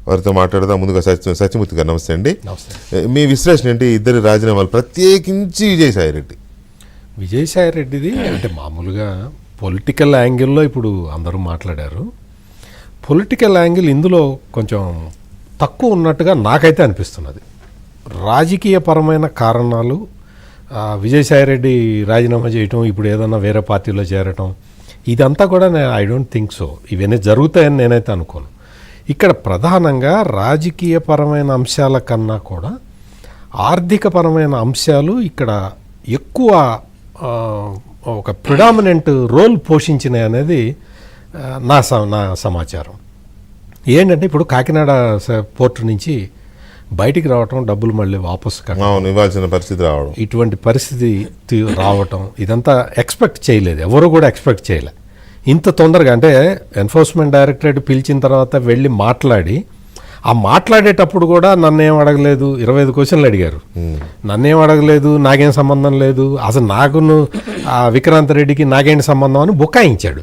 వారితో మాట్లాడదాం. ముందుగా సత్యమూర్తి గారు నమస్తే అండి. నమస్తే. మీ విశ్లేషణ ఏంటి ఇద్దరి రాజీనామాలు, ప్రత్యేకించి విజయసాయి రెడ్డిది అంటే మామూలుగా పొలిటికల్ యాంగిల్లో ఇప్పుడు అందరూ మాట్లాడారు. పొలిటికల్ యాంగిల్ ఇందులో కొంచెం తక్కువ ఉన్నట్టుగా నాకైతే అనిపిస్తున్నది. రాజకీయపరమైన కారణాలు విజయసాయి రెడ్డి రాజీనామా చేయటం, ఇప్పుడు ఏదన్నా వేరే పార్టీలో చేరటం, ఇదంతా కూడా ఐ డోంట్ థింక్ సో. ఇవన్నీ జరుగుతాయని నేనైతే అనుకోను. ఇక్కడ ప్రధానంగా రాజకీయపరమైన అంశాల కన్నా కూడా ఆర్థికపరమైన అంశాలు ఇక్కడ ఎక్కువ ఒక ప్రిడామినెంట్ రోల్ పోషించినాయి అనేది నా సమాచారం. ఏంటంటే ఇప్పుడు కాకినాడ పోర్టు నుంచి బయటికి రావటం, డబ్బులు మళ్ళీ వాపసు ఇవ్వాల్సిన పరిస్థితి రావడం, ఇటువంటి పరిస్థితి రావటం, ఇదంతా ఎక్స్పెక్ట్ చేయలేదు, ఎవరు కూడా ఎక్స్పెక్ట్ చేయలే ఇంత తొందరగా. అంటే ఎన్ఫోర్స్మెంట్ డైరెక్టరేట్ పిలిచిన తర్వాత వెళ్ళి మాట్లాడి, ఆ మాట్లాడేటప్పుడు కూడా నన్నేం అడగలేదు, 25 క్వశ్చన్లు అడిగారు. నన్నేం అడగలేదు, నాకేం సంబంధం లేదు, అసలు నాకును విక్రాంత్ రెడ్డికి నాకేంటి సంబంధం అని బుకాయించాడు.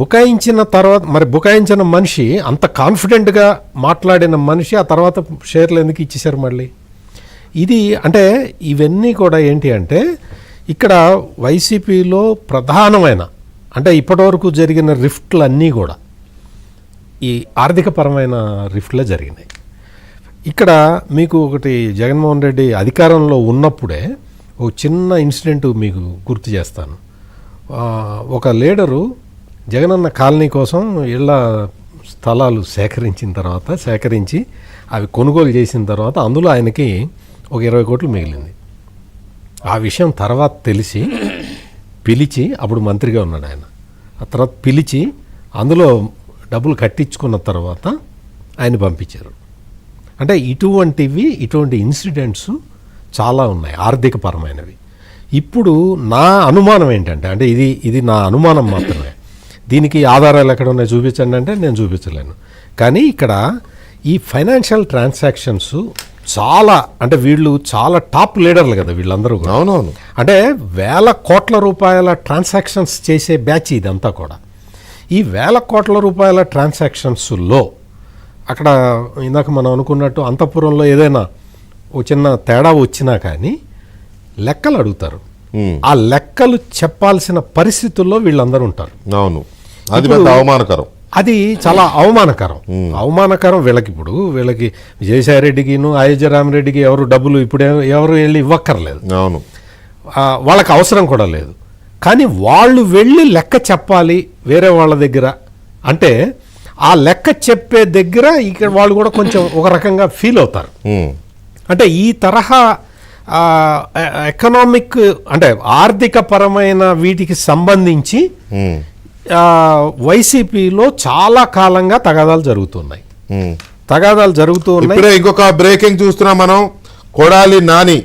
బుకాయించిన తర్వాత మరి బుకాయించిన మనిషి, అంత కాన్ఫిడెంట్గా మాట్లాడిన మనిషి ఆ తర్వాత షేర్లు ఎందుకు ఇచ్చేశారు మళ్ళీ? ఇది అంటే ఇవన్నీ కూడా ఏంటి అంటే ఇక్కడ వైసీపీలో ప్రధానమైన అంటే ఇప్పటివరకు జరిగిన రిఫ్ట్లు అన్నీ కూడా ఈ ఆర్థికపరమైన రిఫ్ట్లే జరిగినాయి. ఇక్కడ మీకు ఒకటి, జగన్మోహన్ రెడ్డి అధికారంలో ఉన్నప్పుడే ఒక చిన్న ఇన్సిడెంట్ మీకు గుర్తు చేస్తాను. ఒక లీడరు జగనన్న కాలనీ కోసం ఇళ్ల స్థలాలు సేకరించి అవి కొనుగోలు చేసిన తర్వాత అందులో ఆయనకి ఒక 20 కోట్లు మిగిలింది. ఆ విషయం తర్వాత తెలిసి పిలిచి, అప్పుడు మంత్రిగా ఉన్నాడు ఆయన, ఆ తర్వాత పిలిచి అందులో డబ్బులు కట్టించుకున్న తర్వాత ఆయన పంపించారు. అంటే ఇటువంటి ఇన్సిడెంట్స్ చాలా ఉన్నాయి ఆర్థికపరమైనవి. ఇప్పుడు నా అనుమానం ఏంటంటే, అంటే ఇది నా అనుమానం మాత్రమే, దీనికి ఆధారాలు ఎక్కడ ఉన్నాయి చూపించండి అంటే నేను చూపించలేను. కానీ ఇక్కడ ఈ ఫైనాన్షియల్ ట్రాన్సాక్షన్స్ చాలా, అంటే వీళ్ళు చాలా టాప్ లీడర్లు కదా వీళ్ళందరూ. అవునవును. అంటే వేల కోట్ల రూపాయల ట్రాన్సాక్షన్స్ చేసే బ్యాచ్ ఇదంతా కూడా. ఈ వేల కోట్ల రూపాయల ట్రాన్సాక్షన్స్లో అక్కడ ఇందాక మనం అనుకున్నట్టు అంతఃపురంలో ఏదైనా ఒక చిన్న తేడా వచ్చినా కానీ లెక్కలు అడుగుతారు. ఆ లెక్కలు చెప్పాల్సిన పరిస్థితుల్లో వీళ్ళందరూ ఉంటారు. అవును, అది అవమానకరం. అది చాలా అవమానకరం వీళ్ళకి విజయసాయి రెడ్డికిను అయోధ్య రామిరెడ్డికి ఎవరు డబ్బులు ఇప్పుడు ఎవరు వెళ్ళి ఇవ్వక్కర్లేదు. అవును, వాళ్ళకి అవసరం కూడా లేదు. కానీ వాళ్ళు వెళ్ళి లెక్క చెప్పాలి వేరే వాళ్ళ దగ్గర అంటే, ఆ లెక్క చెప్పే దగ్గర ఇక్కడ వాళ్ళు కూడా కొంచెం ఒక రకంగా ఫీల్ అవుతారు. అంటే ఈ తరహా ఎకనామిక్ అంటే ఆర్థిక పరమైన వీటికి సంబంధించి వైసీపీలో చాలా కాలంగా తగాదాలు జరుగుతున్నాయి. ఇంకొక బ్రేకింగ్ చూస్తున్నాం మనం. కొడాలి నాని